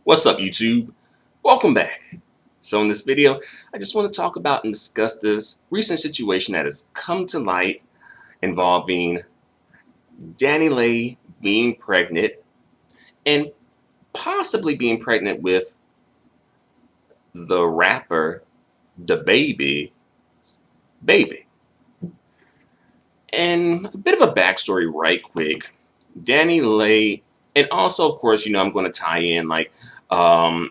What's up, YouTube? Welcome back. So in this video, I just want to talk about and discuss this recent situation that has come to light involving DaniLeigh being pregnant and possibly being pregnant with the rapper DaBaby baby. And a bit of a backstory right quick. DaniLeigh, and also of course, I'm going to tie in um,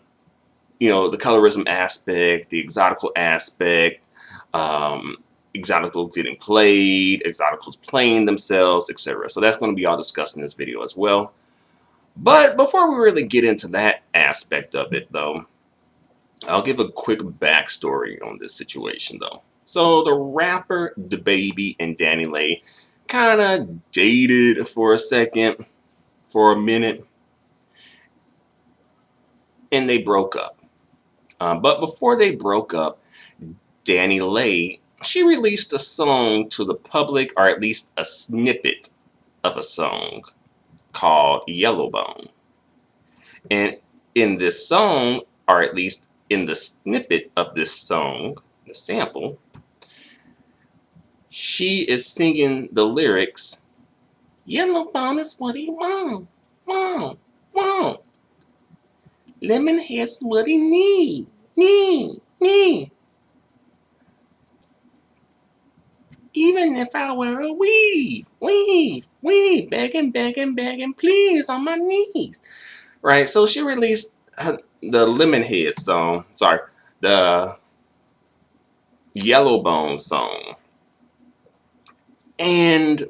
the colorism aspect, the exotical aspect, um, exoticals getting played, exoticals playing themselves, etc. So that's going to be all discussed in this video as well. But before we really get into that aspect of it, though, I'll give a quick backstory on this situation, though. So the rapper DaBaby and DaniLeigh kind of dated for a second, for a minute, and they broke up. But before they broke up, DaniLeigh, she released a song to the public, or at least a snippet of a song called Yellow Bone. And in this song, or at least in the snippet of this song, the sample, she is singing the lyrics, "Yellow Bone is what he want, want. Lemon head's what he need. Even if I wear a weave, begging, please, on my knees." Right, so she released the Lemonhead song, the Yellowbone song. And,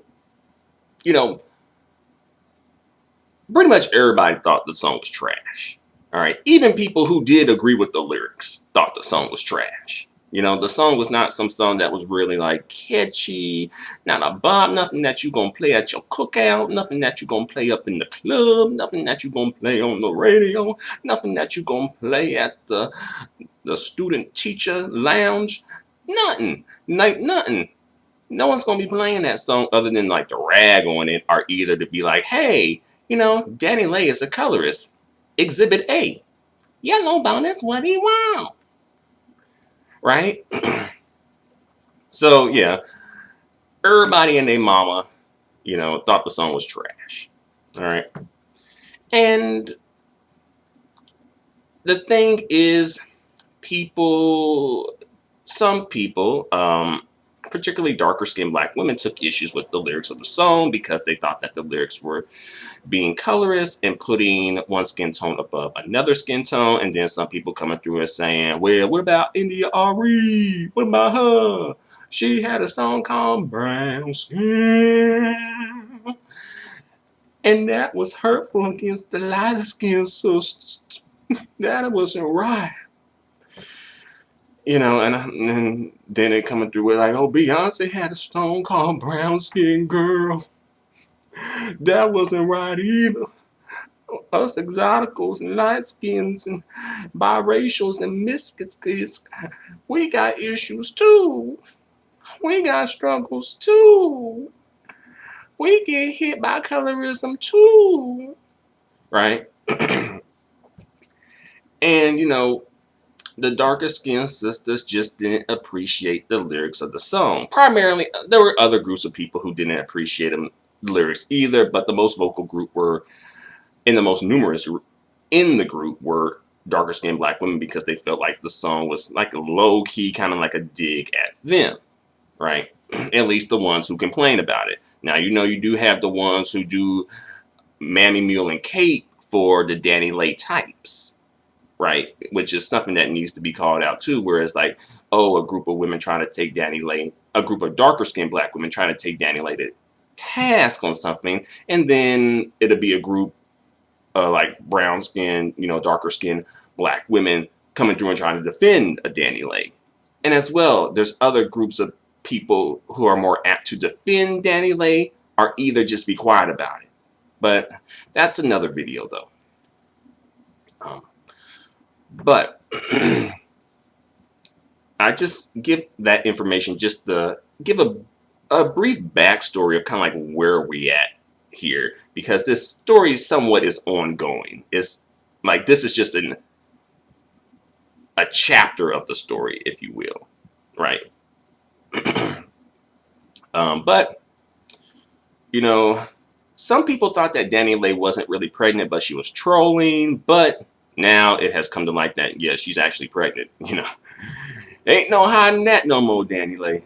pretty much everybody thought the song was trash. All right, even people who did agree with the lyrics thought the song was trash. The song was not some song that was really catchy, not a bop, nothing that you gonna play at your cookout, nothing that you gonna play up in the club, nothing that you gonna play on the radio, nothing that you gonna play at the student teacher lounge, nothing, nothing. No one's gonna be playing that song other than to rag on it, or either to be like, hey, DaniLeigh is a colorist. Exhibit A, Yellow Bone is what he want. Right? So yeah, everybody and their mama, thought the song was trash. All right. And the thing is, some people, particularly darker skinned black women, took issues with the lyrics of the song because they thought that the lyrics were being colorist and putting one skin tone above another skin tone. And then some people coming through and saying, well, what about India Ari? What about her? She had a song called Brown Skin, and that was hurtful against the lighter skin, so that wasn't right. And then they coming through with oh, Beyonce had a song called Brown Skin Girl. That wasn't right either. Us exoticals and light skins and biracials and misfits, we got issues too. We got struggles too. We get hit by colorism too. Right? And the darker skinned sisters just didn't appreciate the lyrics of the song. Primarily, there were other groups of people who didn't appreciate the lyrics either, but the most vocal group and the most numerous in the group were darker skinned black women, because they felt like the song was a low key, kind of like a dig at them, right? At least the ones who complain about it. Now, you do have the ones who do Mammy Mule and Kate for the DaniLeigh types, right? Which is something that needs to be called out too, where it's a group of women trying to take DaniLeigh, a group of darker skinned black women trying to take DaniLeigh to task on something, and then it'll be a group brown skin, darker skin black women coming through and trying to defend a DaniLeigh. And as well, there's other groups of people who are more apt to defend DaniLeigh, or either just be quiet about it. But that's another video though. But I just give that information just to give a brief backstory of kind of where we at here, because this story somewhat is ongoing. It's Like, this is just a chapter of the story, if you will, right? But you know, some people thought that DaniLeigh wasn't really pregnant, but she was trolling. But now it has come to light that, yeah, she's actually pregnant. Ain't no hiding that no more, DaniLeigh.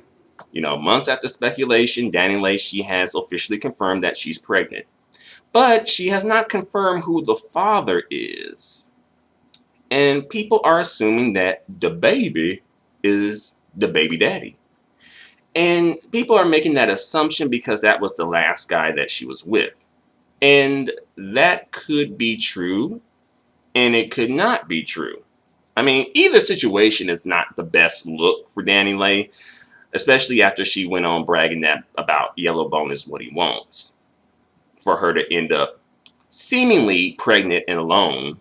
Months after speculation, DaniLeigh, she has officially confirmed that she's pregnant. But she has not confirmed who the father is. And people are assuming that DaBaby is the baby daddy. And people are making that assumption because that was the last guy that she was with. And that could be true, and it could not be true. I mean, either situation is not the best look for DaniLeigh, especially after she went on bragging that about Yellowbone is what he wants. For her to end up seemingly pregnant and alone.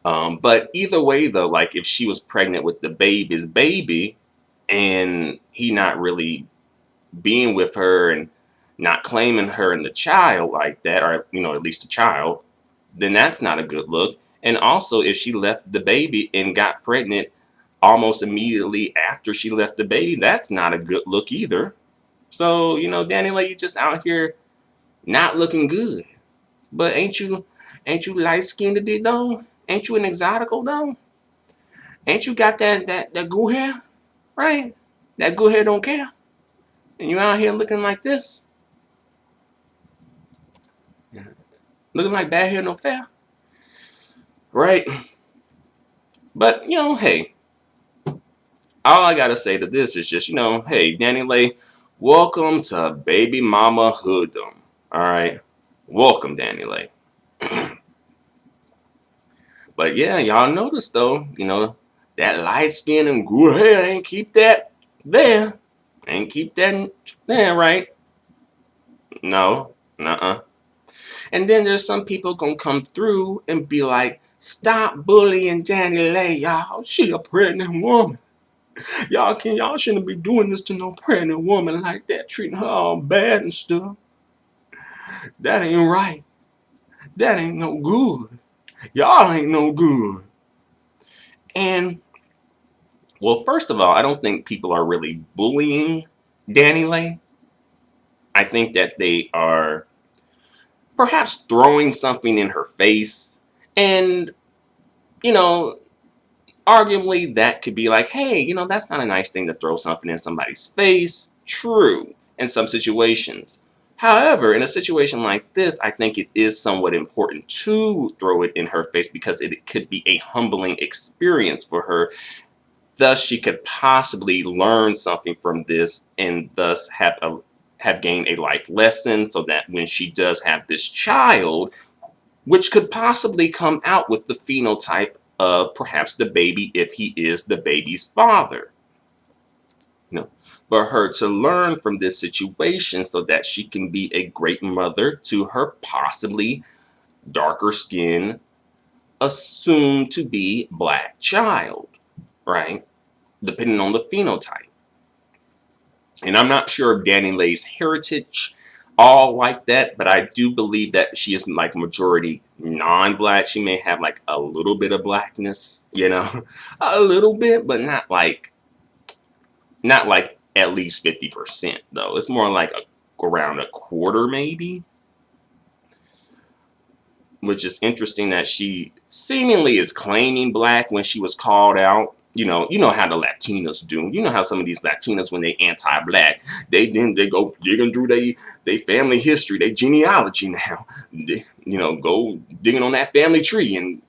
But either way, though, like if she was pregnant with DaBaby's baby and he not really being with her and not claiming her and the child like that, or at least a child, then that's not a good look. And also, if she left DaBaby and got pregnant almost immediately after she left DaBaby, that's not a good look either. So, DaniLeigh, you just out here not looking good. But ain't you light skinned though? Ain't you an exotical though? Ain't you got that good hair? Right? That good hair don't care. And you out here looking like this. Looking like bad hair no fair. Right? But, hey. All I gotta say to this is just, hey, DaniLeigh, welcome to baby mama hooddom. Alright? Welcome, DaniLeigh. But yeah, y'all notice though, that light skin and good hair ain't keep that there. Ain't keep that there, right? No. Nuh-uh. And then there's some people gonna come through and be like, stop bullying DaniLeigh, y'all. She a pregnant woman. Y'all shouldn't be doing this to no pregnant woman like that, treating her all bad and stuff. That ain't right. That ain't no good. Y'all ain't no good. And, well, first of all, I don't think people are really bullying DaniLeigh. I think that they are perhaps throwing something in her face. And, arguably that could be like, hey, that's not a nice thing to throw something in somebody's face. True, in some situations. However, in a situation like this, I think it is somewhat important to throw it in her face because it could be a humbling experience for her. Thus, she could possibly learn something from this and thus have gained a life lesson so that when she does have this child, which could possibly come out with the phenotype of perhaps DaBaby if he is DaBaby's father. For her to learn from this situation so that she can be a great mother to her possibly darker skinned, assumed to be black child, right? Depending on the phenotype. And I'm not sure of DaniLeigh's heritage all like that, but I do believe that she is like majority non-black. She may have like a little bit of blackness, a little bit, but not like at least 50% though. It's more like around a quarter maybe. Which is interesting that she seemingly is claiming black when she was called out. You know how the Latinas do. You know how some of these Latinas, when they anti-black, they go digging through they family history, their genealogy now. They, go digging on that family tree and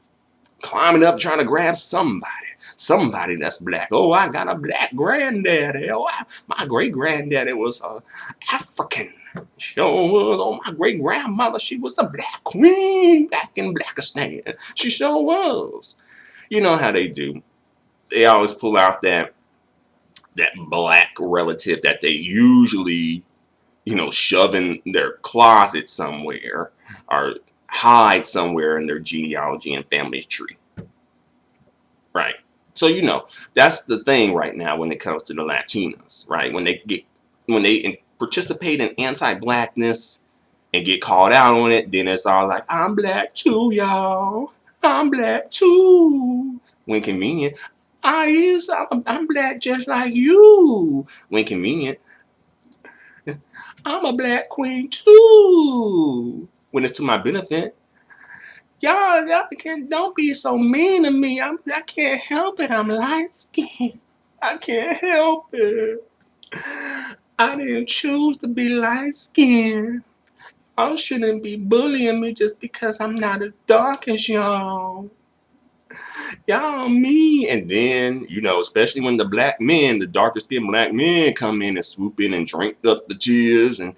climbing up trying to grab somebody that's black. Oh, I got a black granddaddy. Oh, my great granddaddy was African. Sure was. Oh, my great grandmother, she was a black queen, black in Blackistan. She sure was. You know how they do. They always pull out that black relative that they usually, shove in their closet somewhere or hide somewhere in their genealogy and family tree. Right. So, that's the thing right now when it comes to the Latinas, right? When they participate in anti-blackness, and get called out on it, then it's all like, I'm black too, y'all. I'm black too. When convenient. I'm black just like you. When convenient. I'm a black queen too. When it's to my benefit. Y'all don't be so mean to me. I can't help it. I'm light skinned. I can't help it. I didn't choose to be light skinned. Y'all shouldn't be bullying me just because I'm not as dark as y'all. Y'all mean. And then, especially when the black men, the darker skinned black men come in and swoop in and drink up the tears and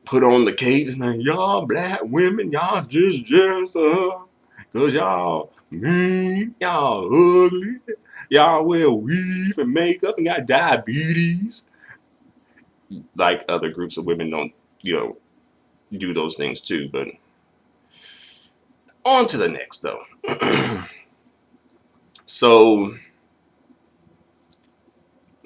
put on the cake and like, y'all black women, y'all just jealous because y'all mean, y'all ugly, y'all wear weave and makeup and got diabetes. Like other groups of women don't, do those things too. But on to the next though. So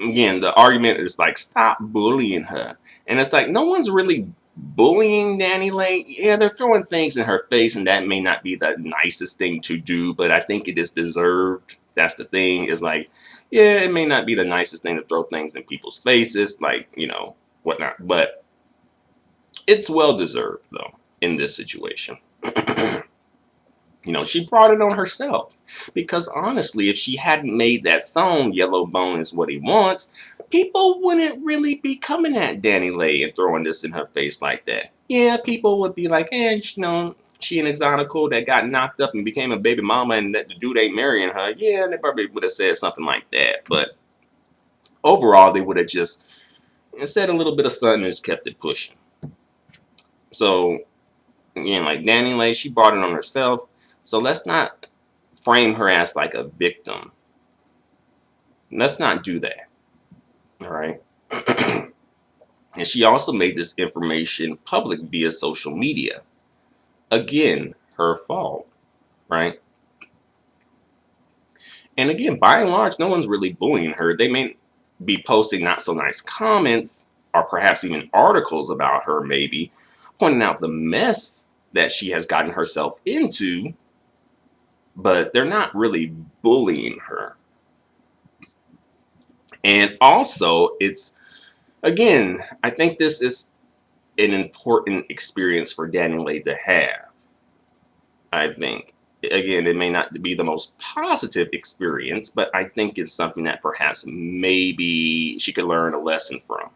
again, the argument is like, stop bullying her. And it's like, no one's really bullying DaniLeigh. Yeah, they're throwing things in her face, and that may not be the nicest thing to do, but I think it is deserved. That's the thing, is like, yeah, it may not be the nicest thing to throw things in people's faces, like, whatnot, but it's well deserved, though, in this situation. She brought it on herself. Because honestly, if she hadn't made that song, Yellow Bone is What He Wants, people wouldn't really be coming at DaniLeigh and throwing this in her face like that. Yeah, people would be like, she an exotical that got knocked up and became a baby mama and that the dude ain't marrying her. Yeah, they probably would have said something like that. But overall, they would have just said a little bit of something and just kept it pushing. So, again, like DaniLeigh, she brought it on herself. So let's not frame her as like a victim. Let's not do that. All right. And she also made this information public via social media. Again, her fault. Right. And again, by and large, no one's really bullying her. They may be posting not so nice comments or perhaps even articles about her, maybe pointing out the mess that she has gotten herself into. But they're not really bullying her. And also, again, I think this is an important experience for DaniLeigh to have. I think, again, it may not be the most positive experience, but I think it's something that perhaps maybe she could learn a lesson from.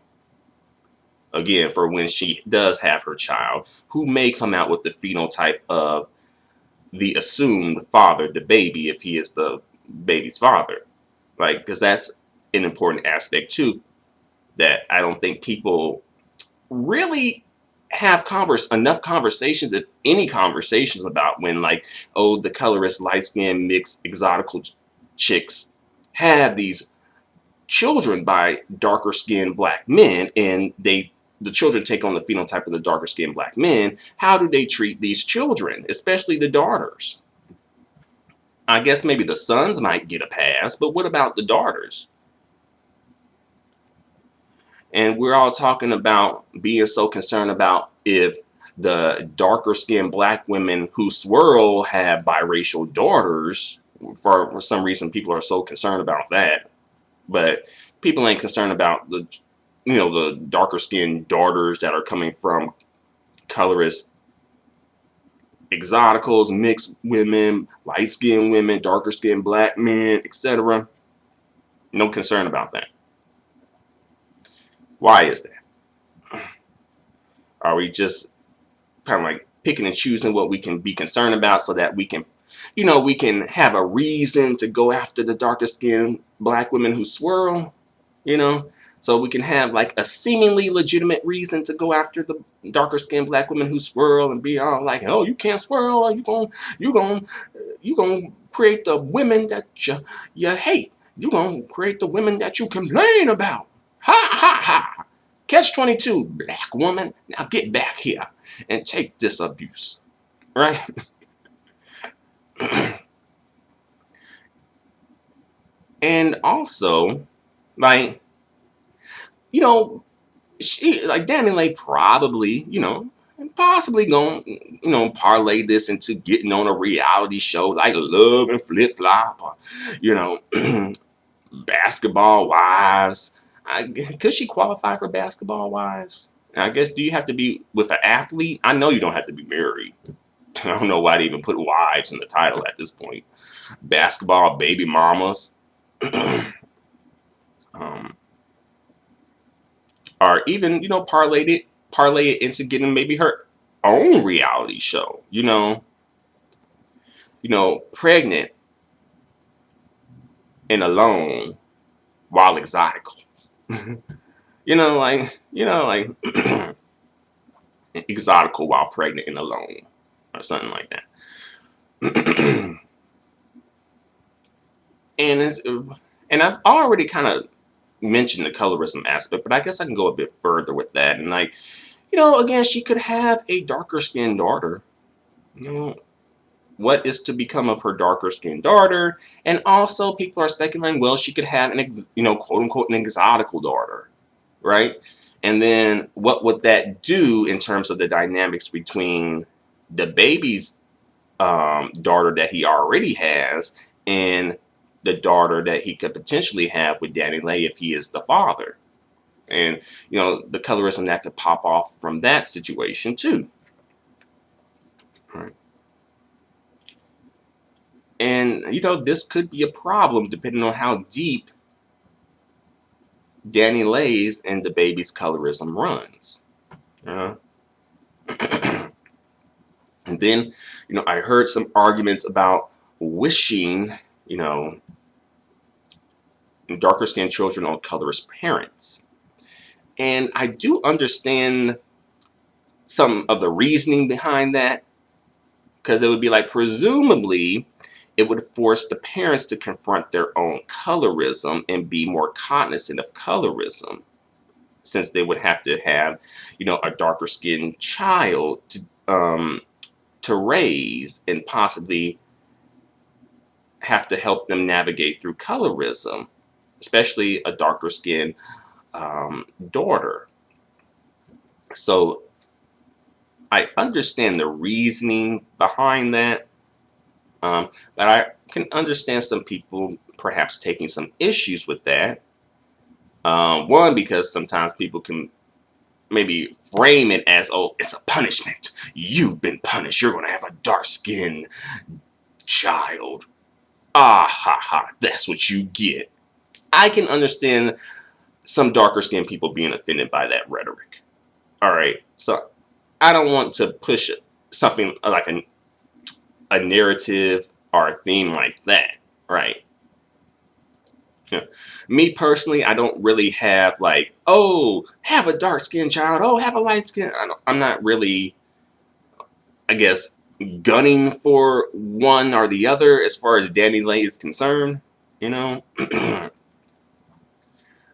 Again, for when she does have her child, who may come out with the phenotype of the assumed father, DaBaby, if he is the baby's father. Like, because that's an important aspect too, that I don't think people really have enough conversations, if any conversations, about when, like, oh, the colorist, light-skinned, mixed, exotical chicks have these children by darker-skinned black men, and the children take on the phenotype of the darker-skinned black men. How do they treat these children, especially the daughters? I guess maybe the sons might get a pass, but what about the daughters? And we're all talking about being so concerned about if the darker skinned black women who swirl have biracial daughters. For some reason, people are so concerned about that. But people ain't concerned about the darker skinned daughters that are coming from colorist exoticals, mixed women, light skinned women, darker skinned black men, etc. No concern about that. Why is that? Are we just kind of like picking and choosing what we can be concerned about so that we can, we can have a reason to go after the darker skinned black women who swirl, so we can have like a seemingly legitimate reason to go after the darker skinned black women who swirl and be all like, oh, you can't swirl, or you gonna create the women that you hate. You gonna create the women that you complain about. Ha ha ha. Catch 22, black woman. Now get back here and take this abuse. Right? And also, like, she, like, DaniLeigh probably, and possibly going, parlay this into getting on a reality show like Love and Flip Flop, or, you know, Basketball Wives. Could she qualify for Basketball Wives? I guess, do you have to be with an athlete? I know you don't have to be married. I don't know why they even put wives in the title at this point. Basketball baby mamas. um, or even, parlay it into getting maybe her own reality show. Pregnant and alone while exotical. like exotical while pregnant and alone, or something like that. and it's, and I've already kind of mentioned the colorism aspect, but I guess I can go a bit further with that. And again, she could have a darker skinned daughter. What is to become of her darker skinned daughter? And also, people are speculating, well, she could have quote unquote, an exotical daughter, right? And then what would that do in terms of the dynamics between DaBaby's daughter that he already has and the daughter that he could potentially have with DaniLeigh if he is the father? And, the colorism that could pop off from that situation too. Right. And, this could be a problem depending on how deep DaniLeigh's and DaBaby's colorism runs. And then, I heard some arguments about wishing, darker skinned children on colorless parents. And I do understand some of the reasoning behind that, because it would be like, presumably, it would force the parents to confront their own colorism and be more cognizant of colorism, since they would have to have, a darker skinned child to raise, and possibly have to help them navigate through colorism, especially a darker skinned daughter. So I understand the reasoning behind that, but I can understand some people perhaps taking some issues with that. One, because sometimes people can maybe frame it as, oh, it's a punishment. You've been punished. You're going to have a dark-skinned child. Ah, ha, ha. That's what you get. I can understand some darker-skinned people being offended by that rhetoric. All right. So I don't want to push something like a narrative or a theme like that. Right. Me personally, I don't really have like, oh, have a dark skinned child, oh, have a light skin. I'm not really, I guess, gunning for one or the other as far as DaniLeigh is concerned.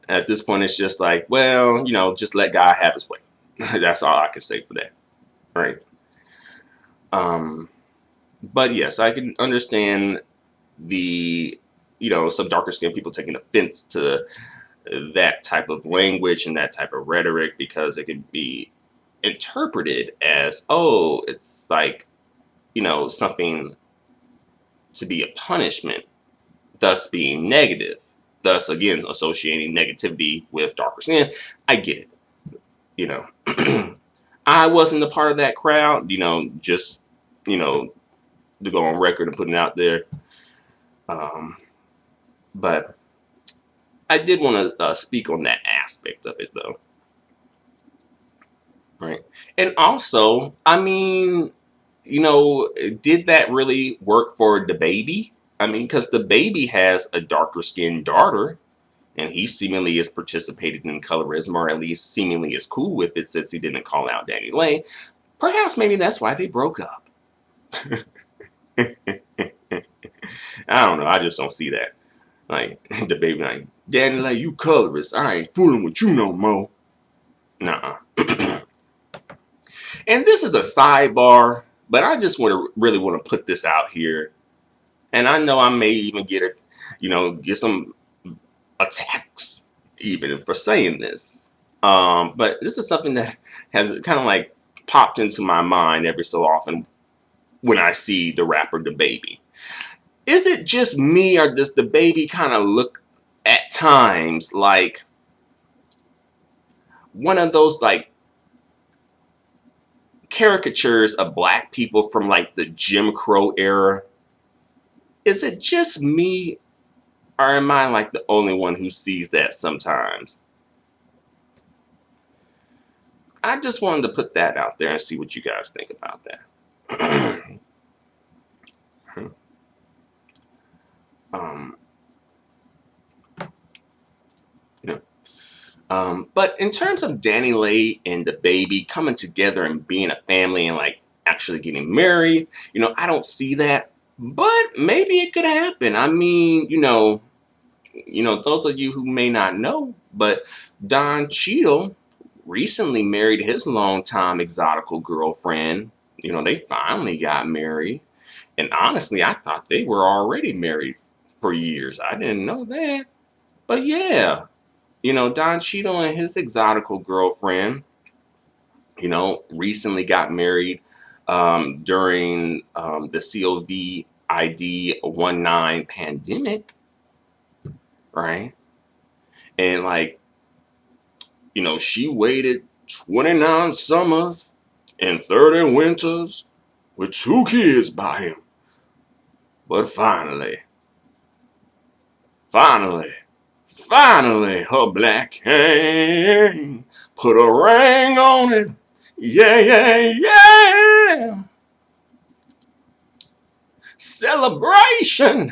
At this point, it's just like, well, just let God have his way. That's all I can say for that. Right. But yes, I can understand the some darker skinned people taking offense to that type of language and that type of rhetoric, because it can be interpreted as, oh, it's like, something to be a punishment, thus being negative, thus again associating negativity with darker skin. I get it. I wasn't a part of that crowd, just to go on record and put it out there. But I did want to speak on that aspect of it, though. Right. And also, I mean, did that really work for DaBaby? I mean, because DaBaby has a darker skinned daughter, and he seemingly is participating in colorism, or at least seemingly is cool with it, since he didn't call out DaniLeigh. Perhaps maybe that's why they broke up. I don't know. I just don't see that. Like, DaBaby, like, DaniLeigh, you colorist. I ain't fooling with you no more. Nuh-uh. And this is a sidebar, but I just really want to put this out here. And I know I may even get some attacks even for saying this. But this is something that has kind of like popped into my mind every so often when I see the rapper DaBaby. Is it just me, or does DaBaby kind of look at times like one of those like caricatures of black people from like the Jim Crow era? Is it just me, or am I like the only one who sees that sometimes? I just wanted to put that out there and see what you guys think about that. You know, but in terms of DaniLeigh and DaBaby coming together and being a family and like actually getting married, you know, I don't see that, but maybe it could happen. I mean, those of you who may not know, but Don Cheadle recently married his longtime Exotical girlfriend. You know, they finally got married. And honestly, I thought they were already married for years. I didn't know that. But yeah, Don Cheadle and his Exotical girlfriend, recently got married during the COVID-19 pandemic, right? And like, she waited 29 summers and 30 winters with 2 kids by him. But finally, her black king put a ring on it. Yeah, yeah, yeah. Celebration.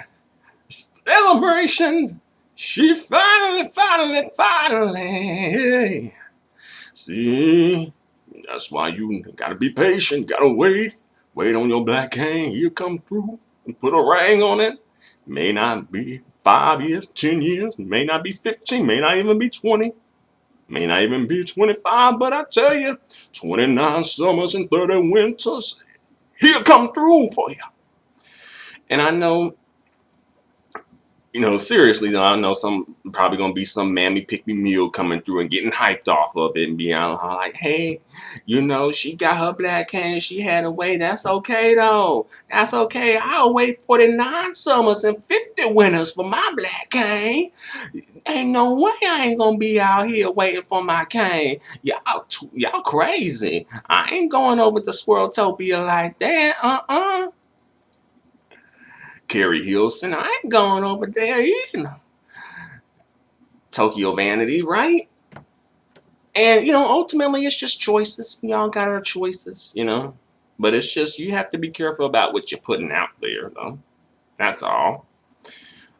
She finally. See, that's why you gotta be patient, gotta wait on your black king. He'll come through and put a ring on it. May not be 5 years, 10 years, may not be 15, may not even be 20, may not even be 25, but I tell you, 29 summers and 30 winters, he'll come through for you. And I know, seriously though, I know probably gonna be some mammy pick me meal coming through and getting hyped off of it and being like, hey, she got her black king, she had to wait. That's okay though. That's okay. I'll wait 49 summers and 50 winters for my black king. Ain't no way I ain't gonna be out here waiting for my king. Y'all crazy. I ain't going over to Swirltopia like that. Carrie Hilson, I ain't going over there either. Tokyo Vanity, right? And, ultimately it's just choices. We all got our choices, But it's just, you have to be careful about what you're putting out there, though. That's all.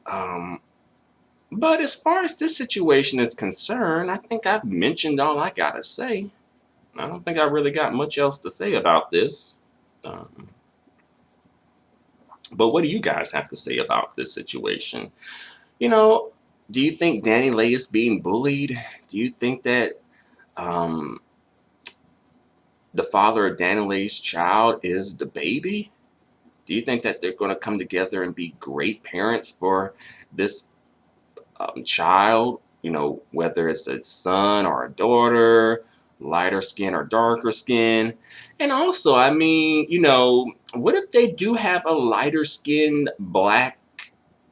But as far as this situation is concerned, I think I've mentioned all I gotta say. I don't think I really got much else to say about this. But what do you guys have to say about this situation? Do you think DaniLeigh is being bullied? Do you think that the father of DaniLeigh's child is DaBaby? Do you think that they're going to come together and be great parents for this child? Whether it's a son or a daughter, lighter skin or darker skin. And also, I mean, what if they do have a lighter skinned black,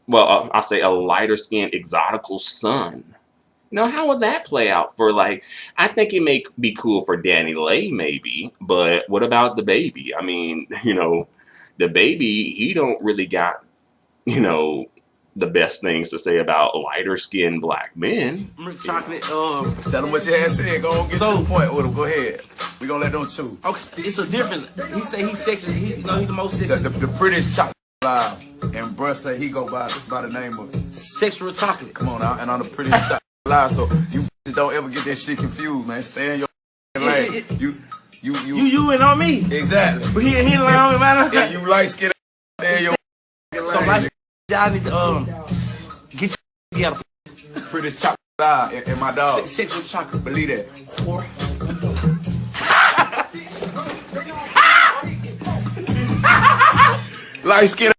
well, I'll say a lighter skinned Exotical son? How would that play out for, like, I think it may be cool for DaniLeigh maybe, but what about DaBaby? I mean, DaBaby, he don't really got, the best things to say about lighter skinned black men. Chocolate, tell them what you had said. Go on, get to the point with him. Go ahead. We gonna let them choose. Okay, it's a different. He say he's sexy. He's the most sexy. The prettiest chocolate alive. And bruh say he go by the name of Sexual Chocolate. Come on now, and I'm the prettiest chocolate alive. So you don't ever get that shit confused, man. Stay in your lane. You and on me. Exactly. But he lying on me, man. Yeah, you light skin. Stay in your so light. Y'all need to get your together. Pretty chocolate and my dog. Sexual Chocolate, believe that. Light skin.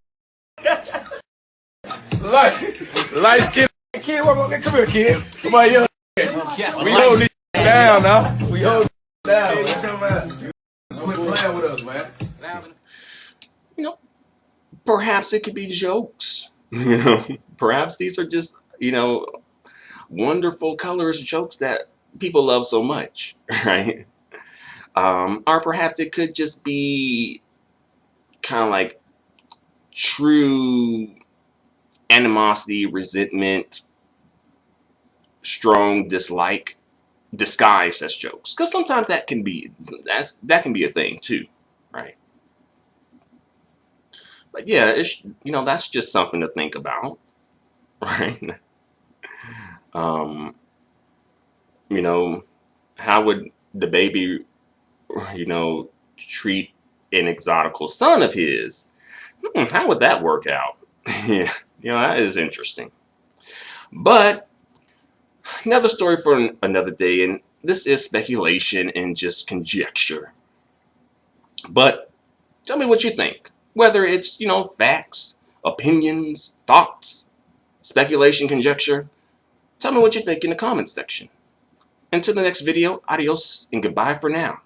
Light skin. Kid, come here, kid. Come on, here. We hold this down now. We hold this down. Quit playing with us, man. You know, perhaps it could be jokes. Perhaps these are just, wonderful, colorous jokes that people love so much, right? Or perhaps it could just be kind of like true animosity, resentment, strong dislike disguised as jokes, because sometimes that can be a thing too, right? But yeah, that's just something to think about, right? um you know how would DaBaby treat an exotical son of his? How would that work out? Yeah, that is interesting. But another story for another day, and this is speculation and just conjecture. But tell me what you think. Whether it's, facts, opinions, thoughts, speculation, conjecture. Tell me what you think in the comments section. Until the next video, adios and goodbye for now.